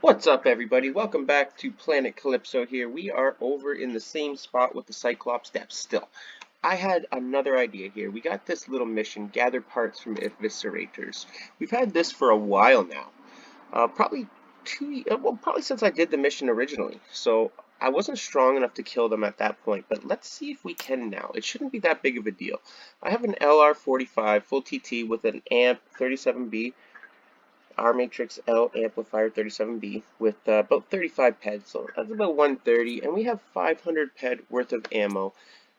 What's up, everybody? Welcome back to Planet Calypso here. We are over in the same spot with the Cyclops depths still. I had another idea here. We got this little mission, gather parts from Evicerators. We've had this for a while now. Probably probably since I did the mission originally. So I wasn't strong enough to kill them at that point, but let's see if we can now. It shouldn't be that big of a deal. I have an LR45 full TT with an amp 37B. R Matrix L amplifier 37B with about 35 ped, so that's about 130, and we have 500 ped worth of ammo.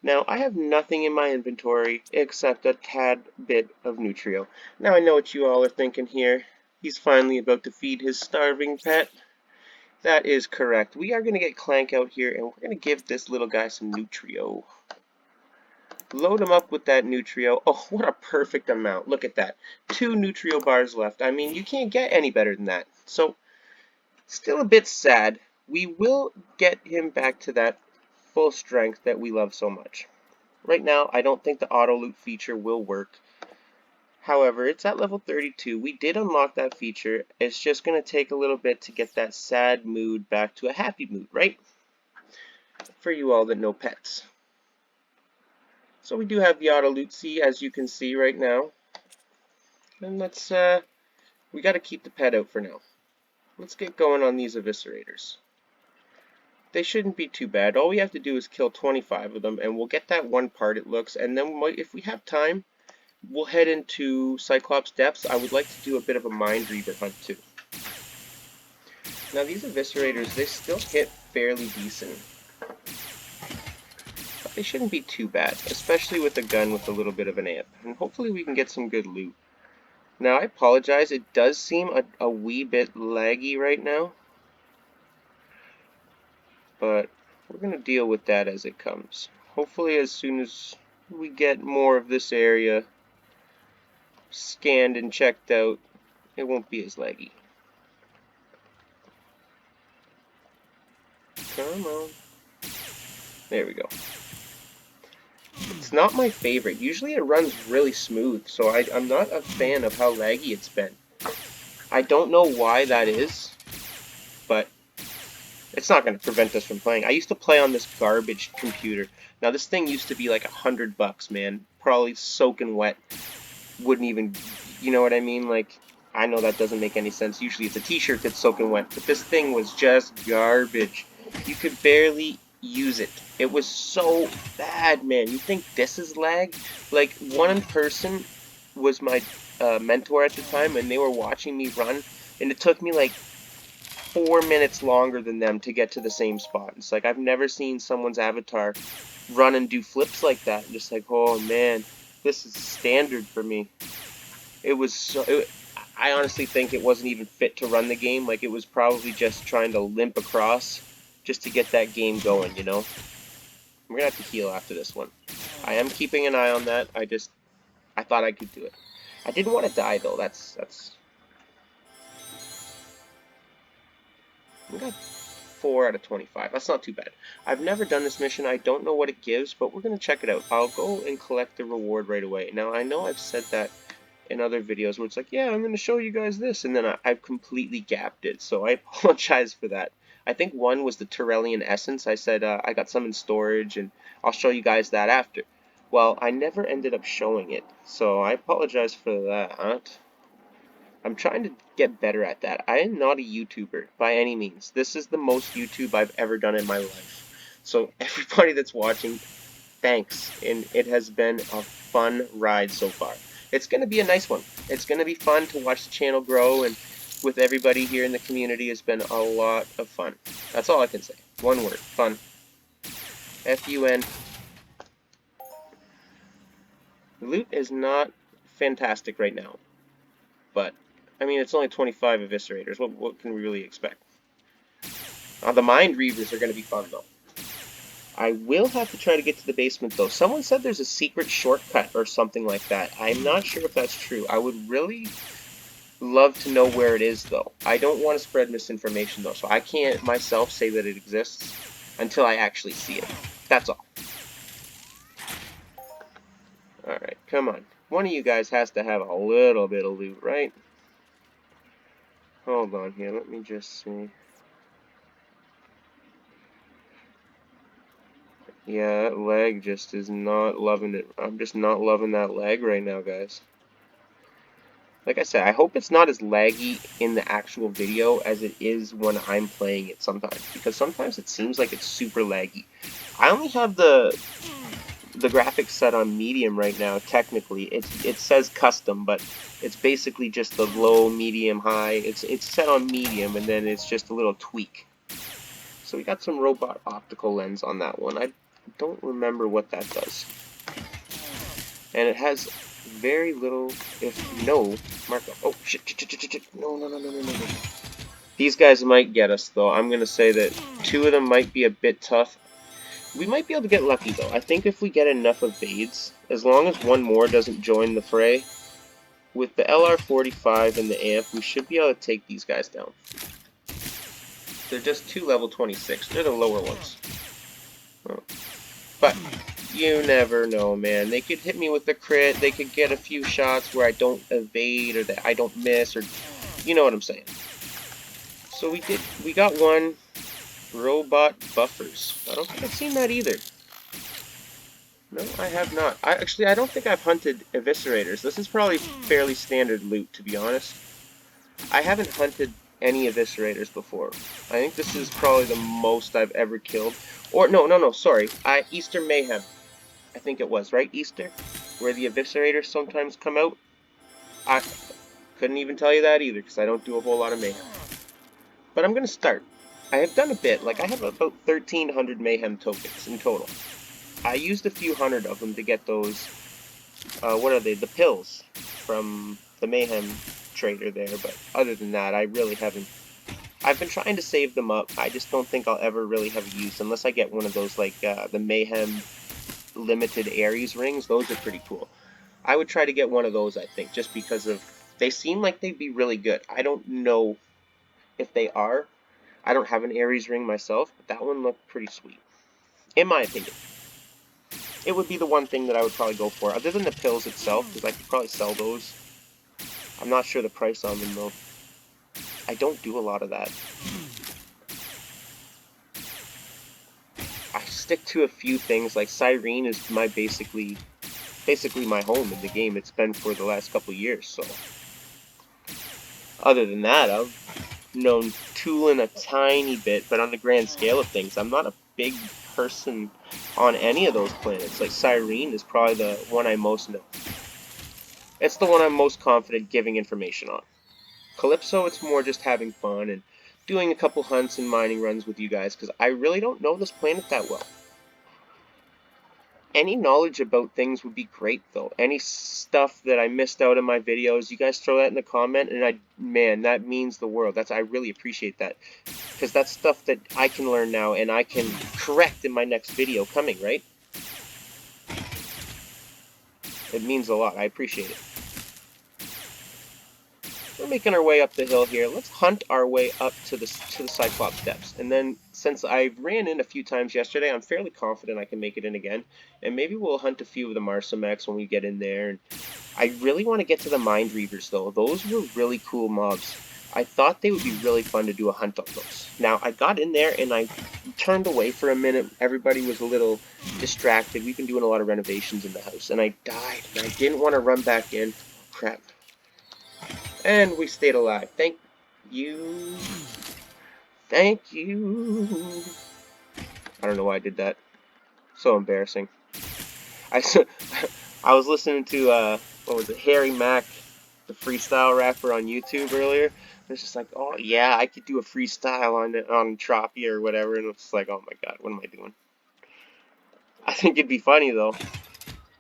Now, I have nothing in my inventory except a tad bit of Nutrio. Now, I know what you all are thinking here. He's finally about to feed his starving pet. That is correct. We are going to get Clank out here, and we're going to give this little guy some Nutrio. Load him up with that Nutrio. Oh, what a perfect amount. Look at that. 2 Nutrio bars left. I mean, you can't get any better than that. So, still a bit sad. We will get him back to that full strength that we love so much. Right now, I don't think the auto loot feature will work. However, it's at level 32. We did unlock that feature. It's just going to take a little bit to get that sad mood back to a happy mood, right? For you all that know pets. So we do have the auto loot C, as you can see right now. And we got to keep the pet out for now. Let's get going on these Evicerators. They shouldn't be too bad. All we have to do is kill 25 of them, and we'll get that one part, it looks. And then if we have time, we'll head into Cyclops Depths. I would like to do a bit of a Mind Reaver hunt, too. Now, these Evicerators, they still hit fairly decent. But they shouldn't be too bad, especially with a gun with a little bit of an amp. And hopefully we can get some good loot. Now, I apologize. It does seem a wee bit laggy right now. But we're going to deal with that as it comes. Hopefully as soon as we get more of this area scanned and checked out, it won't be as laggy. Come on. There we go. It's not my favorite. Usually it runs really smooth, so I'm not a fan of how laggy it's been. I don't know why that is, but it's not going to prevent us from playing. I used to play on this garbage computer. Now this thing used to be like $100, man. Probably soaking wet. Wouldn't even, you know what I mean? Like, I know that doesn't make any sense. Usually it's a t-shirt that's soaking wet, but this thing was just garbage. You could barely use it. It was so bad, man. You think this is lag? Like, one person was my mentor at the time, and they were watching me run, and it took me like 4 minutes longer than them to get to the same spot. It's like, I've never seen someone's avatar run and do flips like that. I'm just like, oh man, this is standard for me. It was so... I honestly think it wasn't even fit to run the game. Like, it was probably just trying to limp across just to get that game going, you know? We're gonna have to heal after this one. I am keeping an eye on that. I thought I could do it. I didn't want to die, though. We got 4 out of 25. That's not too bad. I've never done this mission. I don't know what it gives, but we're going to check it out. I'll go and collect the reward right away. Now, I know I've said that in other videos where it's like, yeah, I'm going to show you guys this, and then I've completely gapped it, so I apologize for that. I think one was the Turellian Essence. I said I got some in storage, and I'll show you guys that after. Well, I never ended up showing it, so I apologize for that. I'm trying to get better at that. I am not a YouTuber by any means. This is the most YouTube I've ever done in my life. So everybody that's watching, thanks. And it has been a fun ride so far. It's going to be a nice one. It's going to be fun to watch the channel grow, and with everybody here in the community, it's been a lot of fun. That's all I can say. One word, fun. F-U-N. The loot is not fantastic right now, but I mean, it's only 25 Evicerators. What can we really expect? The Mind Reavers are going to be fun, though. I will have to try to get to the basement, though. Someone said there's a secret shortcut or something like that. I'm not sure if that's true. I would really love to know where it is, though. I don't want to spread misinformation, though, so I can't myself say that it exists until I actually see it. That's all. Alright, come on. One of you guys has to have a little bit of loot, right? Hold on here, let me just see. Yeah, that lag just is not loving it. I'm just not loving that lag right now, guys. Like I said, I hope it's not as laggy in the actual video as it is when I'm playing it sometimes, because sometimes it seems like it's super laggy. I only have the graphics set on medium right now. Technically, it says custom, but it's basically just the low, medium, high. It's set on medium, and then it's just a little tweak. So we got some robot optical lens on that one. I don't remember what that does, and it has very little, if no, markup. Oh shit! No, no, no, no, no, no, no. These guys might get us though. I'm gonna say that 2 of them might be a bit tough. We might be able to get lucky though. I think if we get enough evades, as long as one more doesn't join the fray, with the LR45 and the amp, we should be able to take these guys down. They're just 2 level 26. They're the lower ones. Oh. But you never know, man. They could hit me with the crit. They could get a few shots where I don't evade or that I don't miss, or you know what I'm saying. So we got one. Robot buffers. I don't think I've seen that either. No, I have not. I don't think I've hunted eviscerators. This is probably fairly standard loot, to be honest. I haven't hunted any eviscerators before. I think this is probably the most I've ever killed. Or, no, sorry. Easter Mayhem. I think it was, right? Easter? Where the eviscerators sometimes come out. I couldn't even tell you that either, because I don't do a whole lot of Mayhem. But I'm going to start. I have done a bit. Like, I have about 1,300 Mayhem tokens in total. I used a few hundred of them to get those, what are they, the pills from the Mayhem trader there, but other than that, I really haven't. I've been trying to save them up. I just don't think I'll ever really have a use, unless I get one of those, like, the Mayhem limited Ares rings. Those are pretty cool. I would try to get one of those, I think, just because of, they seem like they'd be really good. I don't know if they are. I don't have an Ares ring myself, but that one looked pretty sweet, in my opinion. It would be the one thing that I would probably go for, other than the pills itself, because I could probably sell those. I'm not sure the price on them, though. I don't do a lot of that. I stick to a few things, like Cyrene is my basically my home in the game. It's been for the last couple years, so. Other than that, I've known Tulin a tiny bit, but on the grand scale of things, I'm not a big person on any of those planets. Like Cyrene is probably the one I most know. It's the one I'm most confident giving information on. Calypso, it's more just having fun and doing a couple hunts and mining runs with you guys, because I really don't know this planet that well. Any knowledge about things would be great, though. Any stuff that I missed out in my videos, you guys throw that in the comment, and man, that means the world. I really appreciate that, because that's stuff that I can learn now, and I can correct in my next video coming, right? It means a lot. I appreciate it. We're making our way up the hill here. Let's hunt our way up to the Cyclops depths. And then, since I ran in a few times yesterday, I'm fairly confident I can make it in again. And maybe we'll hunt a few of the Marsomex when we get in there. And I really want to get to the Mind Reavers, though. Those were really cool mobs. I thought they would be really fun to do a hunt on those. Now, I got in there and I turned away for a minute. Everybody was a little distracted. We've been doing a lot of renovations in the house. And I died. And I didn't want to run back in. Crap. And we stayed alive. Thank you. Thank you. I don't know why I did that. So embarrassing. I was listening to, what was it, Harry Mack, the freestyle rapper on YouTube earlier. It's just like, oh yeah, I could do a freestyle on Entropia or whatever. And it's like, oh my god, what am I doing? I think it'd be funny though.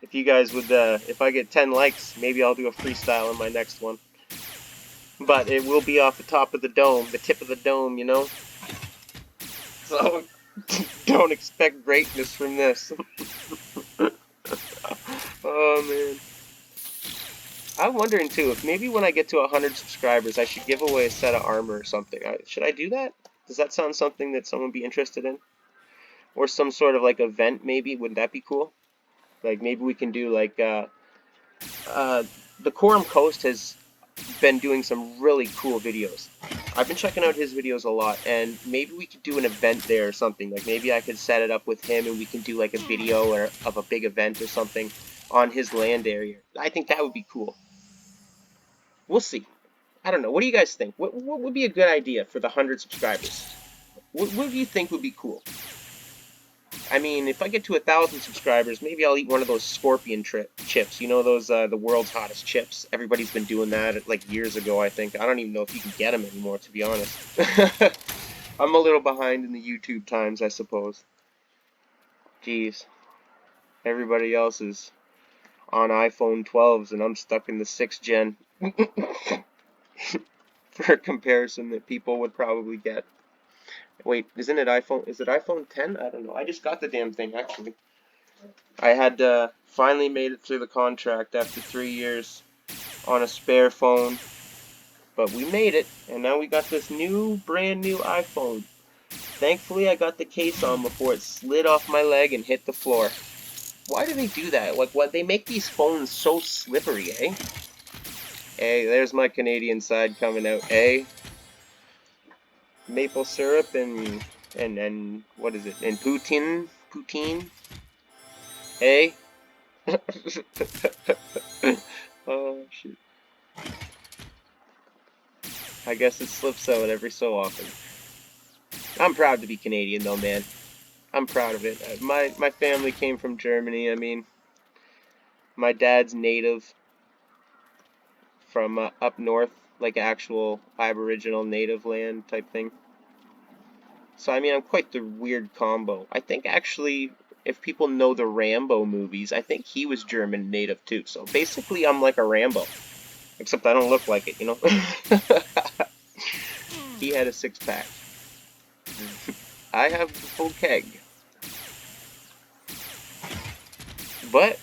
If you guys would, if I get 10 likes, maybe I'll do a freestyle in my next one. But it will be off the top of the dome, the tip of the dome, you know? So, don't expect greatness from this. Oh, man. I'm wondering, too, if maybe when I get to 100 subscribers, I should give away a set of armor or something. Should I do that? Does that sound something that someone would be interested in? Or some sort of, like, event, maybe? Wouldn't that be cool? Like, maybe we can do, like, the Quorum Coast has been doing some really cool videos. I've been checking out his videos a lot, and maybe we could do an event there or something. Like maybe I could set it up with him, and we can do like a video or of a big event or something on his land area. I think that would be cool. We'll see. I don't know. What do you guys think? What would be a good idea for the 100 subscribers? What do you think would be cool? I mean, if I get to 1,000 subscribers, maybe I'll eat one of those scorpion chips. You know those the world's hottest chips. Everybody's been doing that like years ago. I think I don't even know if you can get them anymore, to be honest. I'm a little behind in the YouTube times, I suppose. Jeez, everybody else is on iPhone 12s, and I'm stuck in the 6th gen. For a comparison that people would probably get. Wait, isn't it iPhone? Is it iPhone 10? I don't know. I just got the damn thing, actually. I had finally made it through the contract after 3 years on a spare phone. But we made it, and now we got this brand new iPhone. Thankfully, I got the case on before it slid off my leg and hit the floor. Why do they do that? Like, what? They make these phones so slippery, eh? Hey, there's my Canadian side coming out, eh? Maple syrup and what is it? And poutine, hey. Oh shoot! I guess it slips out every so often. I'm proud to be Canadian, though, man. I'm proud of it. My family came from Germany. I mean, my dad's native from up north, like actual Aboriginal native land type thing. So, I mean, I'm quite the weird combo. I think, actually, if people know the Rambo movies, I think he was German native, too. So, basically, I'm like a Rambo. Except I don't look like it, you know? He had a six-pack. I have the full keg. But,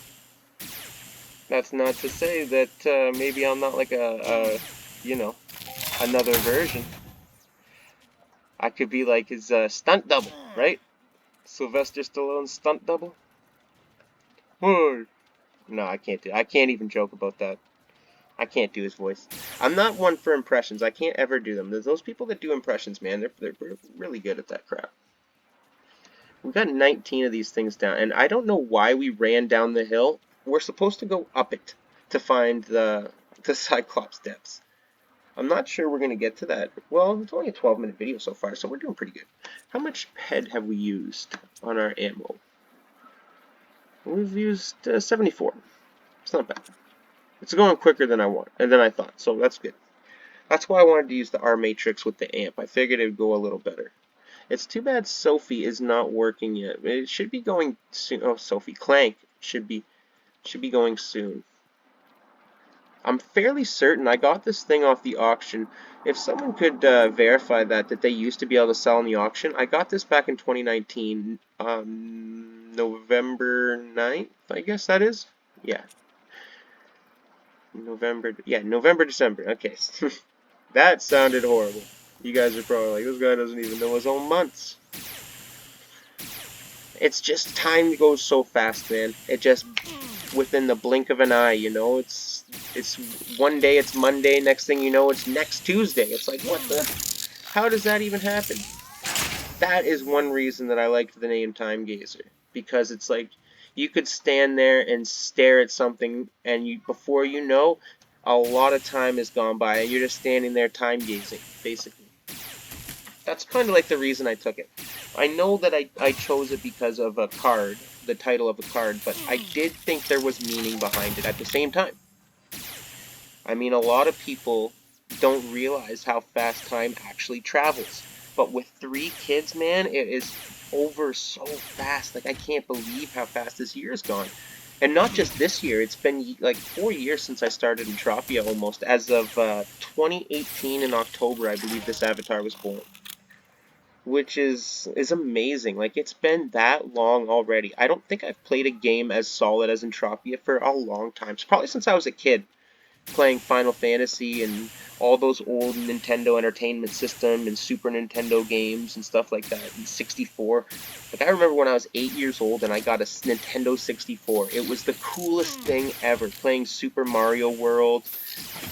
that's not to say that maybe I'm not like you know, another version. I could be like his stunt double, right? Sylvester Stallone's stunt double? Hey. No, I can't do it. I can't even joke about that. I can't do his voice. I'm not one for impressions. I can't ever do them. There's those people that do impressions, man. They're really good at that crap. We got 19 of these things down, and I don't know why we ran down the hill. We're supposed to go up it to find the Cyclops depths. I'm not sure we're going to get to that. Well, it's only a 12-minute video so far, so we're doing pretty good. How much PED have we used on our ammo? We've used 74. It's not bad. It's going quicker than I thought, so that's good. That's why I wanted to use the R matrix with the amp. I figured it would go a little better. It's too bad Sophie is not working yet. It should be going soon. Oh, Sophie Clank should be going soon. I'm fairly certain I got this thing off the auction. If someone could verify that they used to be able to sell in the auction, I got this back in 2019, November 9th, I guess that is? Yeah. November, December, okay. That sounded horrible. You guys are probably like, this guy doesn't even know his own months. It's just, time goes so fast, man. It just, within the blink of an eye, you know, it's one day it's Monday, next thing you know it's next Tuesday. It's like, what the, how does that even happen? That is one reason that I liked the name Time Gazer, because it's like, you could stand there and stare at something, and before you know, a lot of time has gone by, and you're just standing there time gazing, basically. That's kind of like the reason I took it. I know that I chose it because of a card, the title of a card, but I did think there was meaning behind it at the same time. I mean, a lot of people don't realize how fast time actually travels. But with 3 kids, man, it is over so fast. Like, I can't believe how fast this year's gone. And not just this year, it's been like 4 years since I started Entropia almost. As of 2018 in October, I believe this avatar was born. Which is amazing. Like, it's been that long already. I don't think I've played a game as solid as Entropia for a long time. It's probably since I was a kid. playing Final Fantasy and all those old Nintendo Entertainment System and Super Nintendo games and stuff like that, and 64. Like, I remember when I was 8 years old and I got a Nintendo 64. It was the coolest thing ever, playing Super Mario World,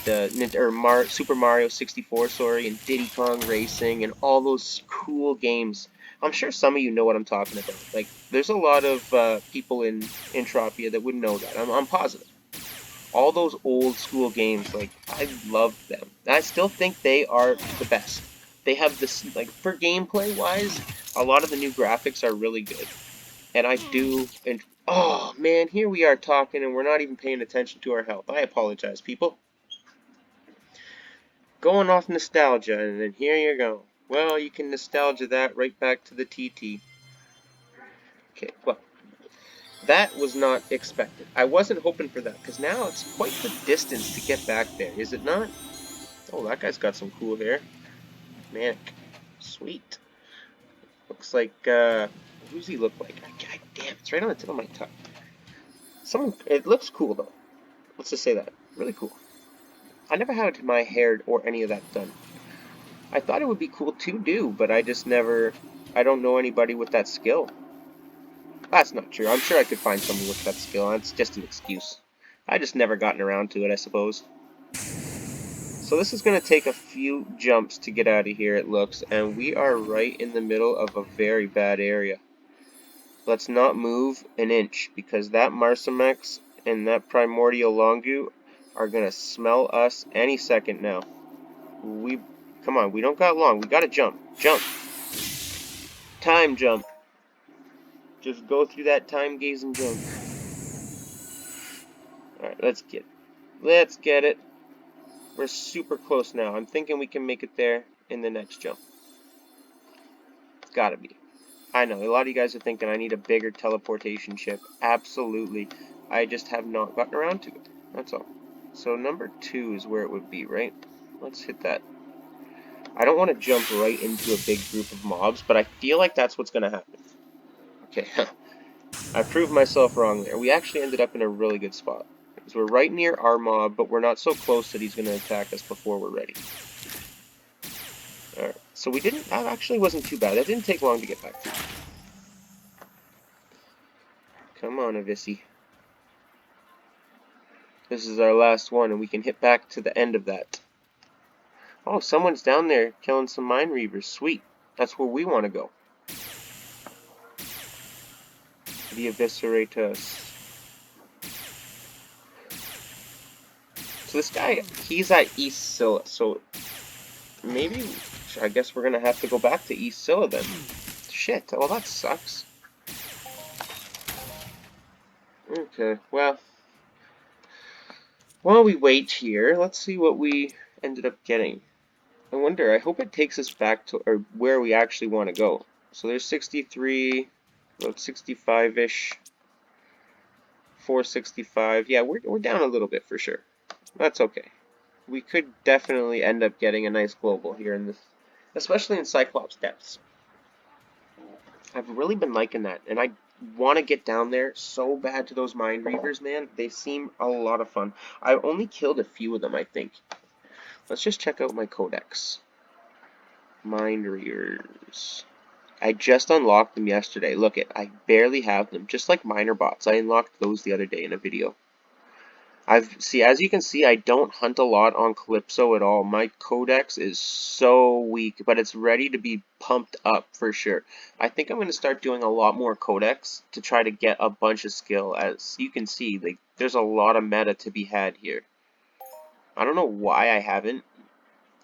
Super Mario 64, sorry, and Diddy Kong Racing, and all those cool games. I'm sure some of you know what I'm talking about. Like, there's a lot of people in Entropia that would know that. I'm positive. All those old school games, like, I love them. I still think they are the best. They have this, like, for gameplay wise, a lot of the new graphics are really good. And I do, and oh man, here we are talking and we're not even paying attention to our health. I apologize, people. Going off nostalgia, and then here you go. Well, you can nostalgia that right back to the TT. Okay, well, that was not expected. I wasn't hoping for that, because now it's quite the distance to get back there, is it not? Oh, that guy's got some cool hair. Manic. Sweet. Looks like, who's he look like? God damn, it's right on the tip of my tongue. It looks cool, though. Let's just say that. Really cool. I never had my hair or any of that done. I thought it would be cool to do, but I don't know anybody with that skill. That's not true. I'm sure I could find someone with that skill. That's just an excuse. I just never gotten around to it, I suppose. So this is going to take a few jumps to get out of here, it looks, and we are right in the middle of a very bad area. Let's not move an inch, because that Marsomex and that Primordial Longu are going to smell us any second now. Come on, we don't got long. We got to jump. Jump. Time jump. Just go through that time gaze and jump. Alright, let's get it. Let's get it. We're super close now. I'm thinking we can make it there in the next jump. It's gotta be. I know, a lot of you guys are thinking I need a bigger teleportation ship. Absolutely. I just have not gotten around to it. That's all. So number 2 is where it would be, right? Let's hit that. I don't want to jump right into a big group of mobs, but I feel like that's what's going to happen. Okay, I proved myself wrong there. We actually ended up in a really good spot. Because we're right near our mob, but we're not so close that he's going to attack us before we're ready. Alright, so that actually wasn't too bad. That didn't take long to get back to. Come on, Avici. This is our last one, and we can hit back to the end of that. Oh, someone's down there killing some mine reavers. Sweet. That's where we want to go. The Evicerator. So this guy, he's at East Scylla, so maybe, I guess we're going to have to go back to East Scylla then. Shit, well that sucks. Okay, well, while we wait here, let's see what we ended up getting. I wonder, I hope it takes us back to or where we actually want to go. So there's 63, about 65-ish, 465. Yeah, we're down a little bit for sure. That's okay. We could definitely end up getting a nice global here in this, especially in Cyclops depths. I've really been liking that, and I want to get down there so bad to those Mind Reavers, man. They seem a lot of fun. I've only killed a few of them, I think. Let's just check out my codex. Mind Reavers. I just unlocked them yesterday. Look it, I barely have them. Just like miner bots. I unlocked those the other day in a video. As you can see, I don't hunt a lot on Calypso at all. My codex is so weak, but it's ready to be pumped up for sure. I think I'm going to start doing a lot more codex to try to get a bunch of skill. As you can see, like there's a lot of meta to be had here. I don't know why I haven't,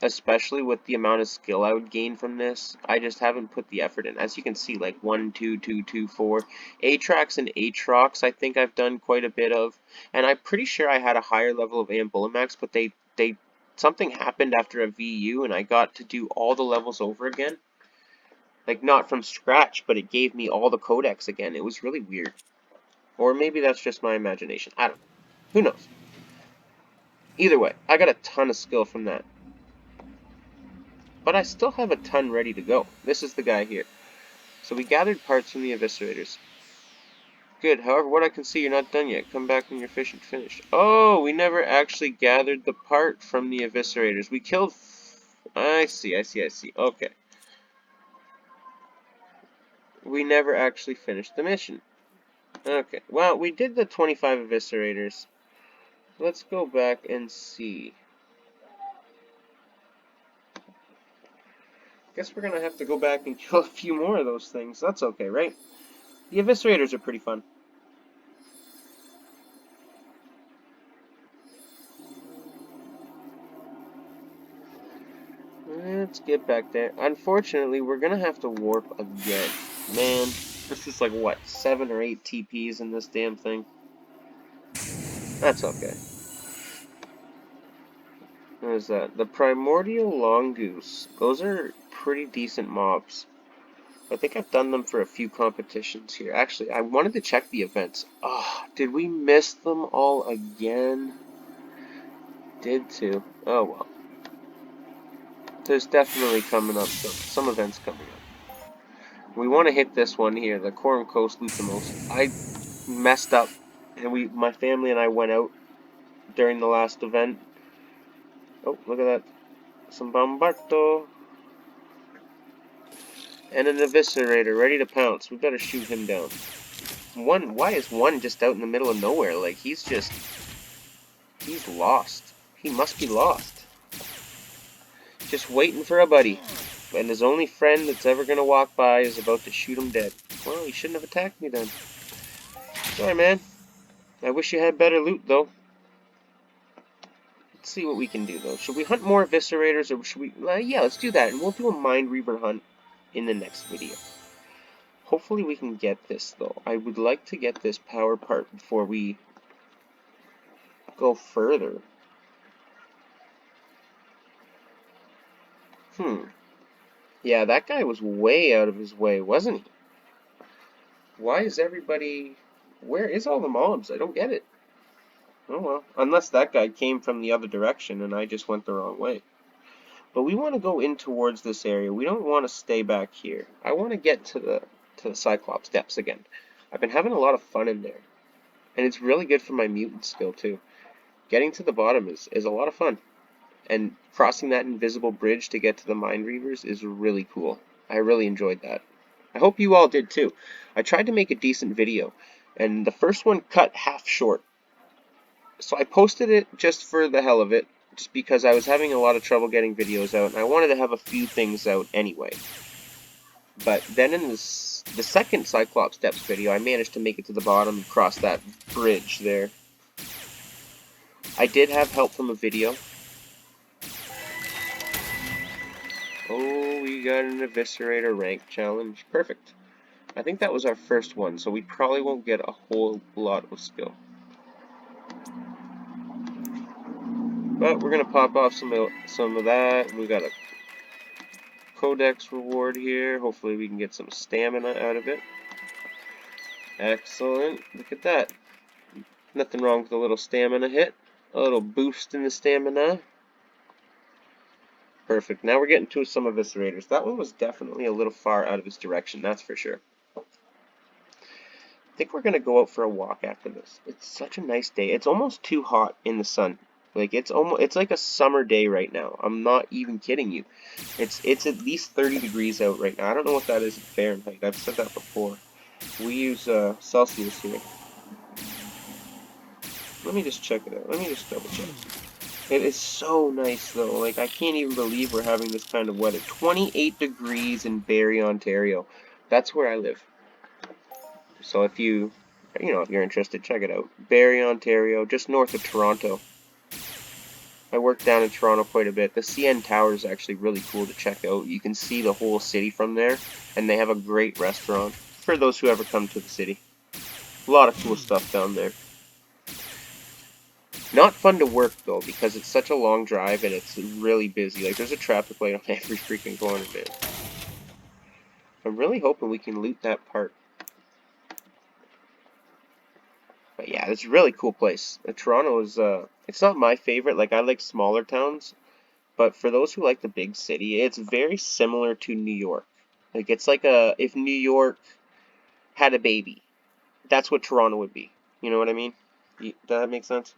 especially with the amount of skill I would gain from this. I just haven't put the effort in. As you can see, like 1, 2, 2, 2, 4. Atrax and Atrox I think I've done quite a bit of. And I'm pretty sure I had a higher level of Ambulamax, but something happened after a VU and I got to do all the levels over again. Like not from scratch, but it gave me all the codex again. It was really weird. Or maybe that's just my imagination. I don't know. Who knows? Either way, I got a ton of skill from that. But I still have a ton ready to go. This is the guy here. So we gathered parts from the Eviscerators. Good. However, what I can see, you're not done yet. Come back when you're finished. Oh, we never actually gathered the part from the eviscerators. We killed... I see. Okay. We never actually finished the mission. Okay. Well, we did the 25 eviscerators. Let's go back and see. Guess we're gonna have to go back and kill a few more of those things. That's okay, right? The eviscerators are pretty fun. Let's get back there. Unfortunately, we're gonna have to warp again. Man, this is like, what, 7 or 8 TPs in this damn thing? That's okay. What is that? The primordial longoose. Those are pretty decent mobs. I think I've done them for a few competitions here. Actually, I wanted to check the events. Oh, did we miss them all again? Did too. Oh well. There's definitely coming up some events coming up. We want to hit this one here, the Coram Coast Luthamos. I messed up, and my family and I went out during the last event. Oh, look at that. Some Bombardo. And an Eviscerator ready to pounce. We better shoot him down. Why is one just out in the middle of nowhere? Like, he's lost. He must be lost. Just waiting for a buddy. And his only friend that's ever gonna walk by is about to shoot him dead. Well, he shouldn't have attacked me then. Sorry, man. I wish you had better loot, though. Let's see what we can do, though. Should we hunt more Eviscerators, or should we... yeah, let's do that, and we'll do a Mind Reaver hunt in the next video. Hopefully we can get this, though. I would like to get this power part before we go further. Yeah, that guy was way out of his way, wasn't he? Why is everybody... Where is all the mobs? I don't get it. Oh well, unless that guy came from the other direction and I just went the wrong way. But we want to go in towards this area. We don't want to stay back here. I want to get to the Cyclops depths again. I've been having a lot of fun in there. And it's really good for my mutant skill too. Getting to the bottom is a lot of fun. And crossing that invisible bridge to get to the Mind Reavers is really cool. I really enjoyed that. I hope you all did too. I tried to make a decent video, and the first one cut half short. So I posted it just for the hell of it, just because I was having a lot of trouble getting videos out, and I wanted to have a few things out anyway. But then in the second Cyclops Steps video, I managed to make it to the bottom and cross that bridge there. I did have help from a video. Oh, we got an Eviscerator rank challenge. Perfect. I think that was our first one, so we probably won't get a whole lot of skill. But we're going to pop off some of that. We got a Codex reward here. Hopefully we can get some stamina out of it. Excellent. Look at that. Nothing wrong with a little stamina hit. A little boost in the stamina. Perfect. Now we're getting to some Eviscerators. That one was definitely a little far out of his direction, that's for sure. I think we're going to go out for a walk after this. It's such a nice day. It's almost too hot in the sun. Like, it's like a summer day right now. I'm not even kidding you. It's at least 30 degrees out right now. I don't know what that is in Fahrenheit. I've said that before. We use Celsius here. Let me just check it out. Let me just double check. It is so nice, though. Like, I can't even believe we're having this kind of weather. 28 degrees in Barrie, Ontario. That's where I live. So if if you're interested, check it out. Barrie, Ontario, just north of Toronto. I work down in Toronto quite a bit. The CN Tower is actually really cool to check out. You can see the whole city from there, and they have a great restaurant for those who ever come to the city. A lot of cool stuff down there. Not fun to work, though, because it's such a long drive and it's really busy. Like, there's a traffic light on every freaking corner, man. I'm really hoping we can loot that part. But yeah, it's a really cool place. Toronto is, it's not my favorite. Like, I like smaller towns. But for those who like the big city, it's very similar to New York. Like, it's like if New York had a baby. That's what Toronto would be. You know what I mean? Does that make sense?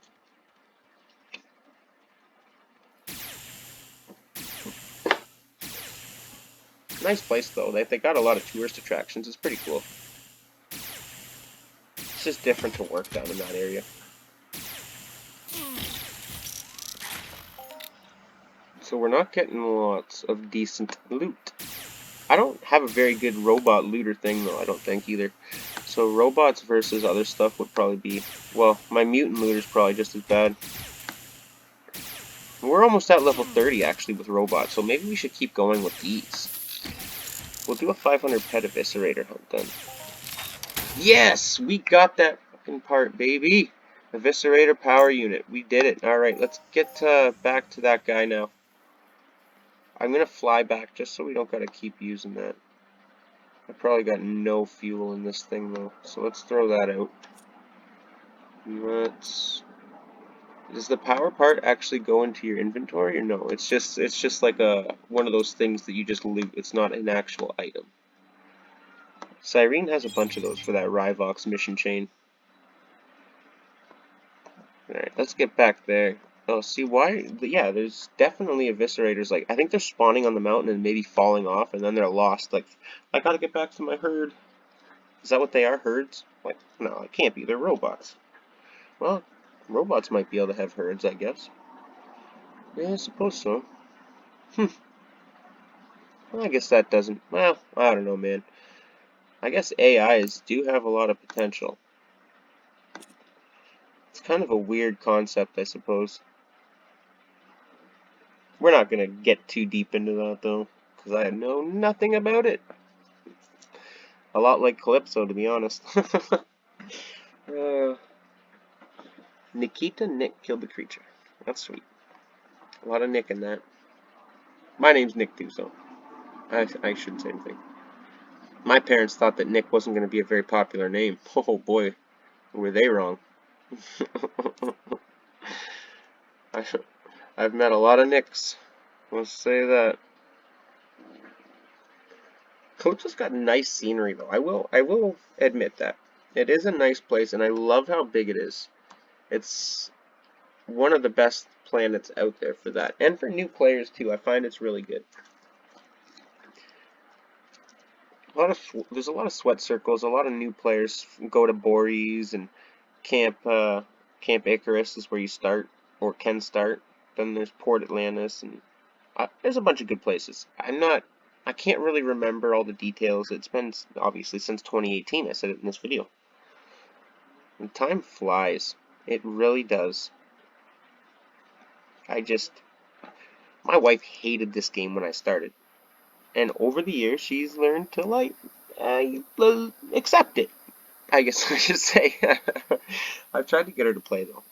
Nice place though. They got a lot of tourist attractions. It's pretty cool. It's just different to work down in that area. So we're not getting lots of decent loot. I don't have a very good robot looter thing though, I don't think either. So robots versus other stuff would probably be, well, my mutant looter's probably just as bad. We're almost at level 30 actually with robots, so maybe we should keep going with these. We'll do a 500 pet eviscerator hunt then. Yes! We got that fucking part, baby! Eviscerator power unit. We did it. Alright, let's get back to that guy now. I'm gonna fly back just so we don't gotta keep using that. I probably got no fuel in this thing though, so let's throw that out. Does the power part actually go into your inventory or no? It's just like one of those things that you just loot. It's not an actual item. Cyrene has a bunch of those for that Rivox mission chain. Alright, let's get back there. Oh, see why? Yeah, there's definitely eviscerators. Like, I think they're spawning on the mountain and maybe falling off, and then they're lost. Like, I gotta get back to my herd. Is that what they are, herds? Like, no, it can't be. They're robots. Well, robots might be able to have herds, I guess. Yeah, I suppose so. Well, I guess that doesn't... Well, I don't know, man. I guess AIs do have a lot of potential. It's kind of a weird concept, I suppose. We're not going to get too deep into that, though, because I know nothing about it. A lot like Calypso, to be honest. Nikita Nick killed the creature. That's sweet. A lot of Nick in that. My name's Nick, too, so I shouldn't say anything. My parents thought that Nick wasn't going to be a very popular name. Oh, boy. Were they wrong. I've met a lot of Nicks. Let's say that. Calypso's got nice scenery though. I will admit that. It is a nice place and I love how big it is. It's one of the best planets out there for that. And for new players too. I find it's really good. There's a lot of sweat circles. A lot of new players go to Boreas and Camp Icarus is where you start or can start. Then there's Port Atlantis and there's a bunch of good places. I can't really remember all the details. It's been obviously since 2018. I said it in this video. And time flies. It really does. My wife hated this game when I started. And over the years, she's learned to like accept it. I guess I should say. I've tried to get her to play though.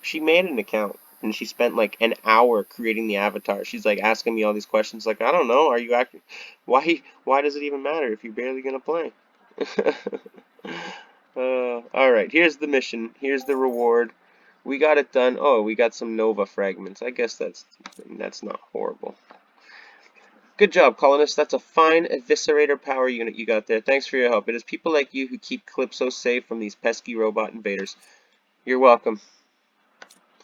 She made an account and she spent like an hour creating the avatar. She's like asking me all these questions like, I don't know, are you acting? Why does it even matter if you're barely gonna play? Alright, here's the mission. Here's the reward. We got it done. Oh, we got some Nova fragments. I guess that's not horrible. Good job, colonists. That's a fine Eviscerator power unit you got there. Thanks for your help. It is people like you who keep Calypso safe from these pesky robot invaders. You're welcome.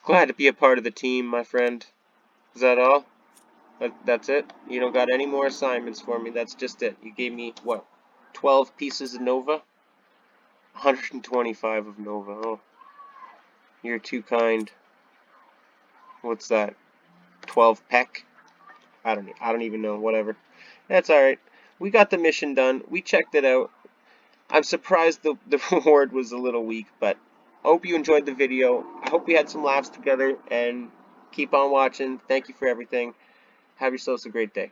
Glad to be a part of the team, my friend. Is that all? That's it? You don't got any more assignments for me. That's just it. You gave me, what, 12 pieces of Nova? 125 of Nova. Oh, you're too kind. What's that? 12 peck? I don't even know. Whatever. That's alright. We got the mission done. We checked it out. I'm surprised the reward was a little weak, but I hope you enjoyed the video. I hope we had some laughs together, and keep on watching. Thank you for everything. Have yourselves a great day.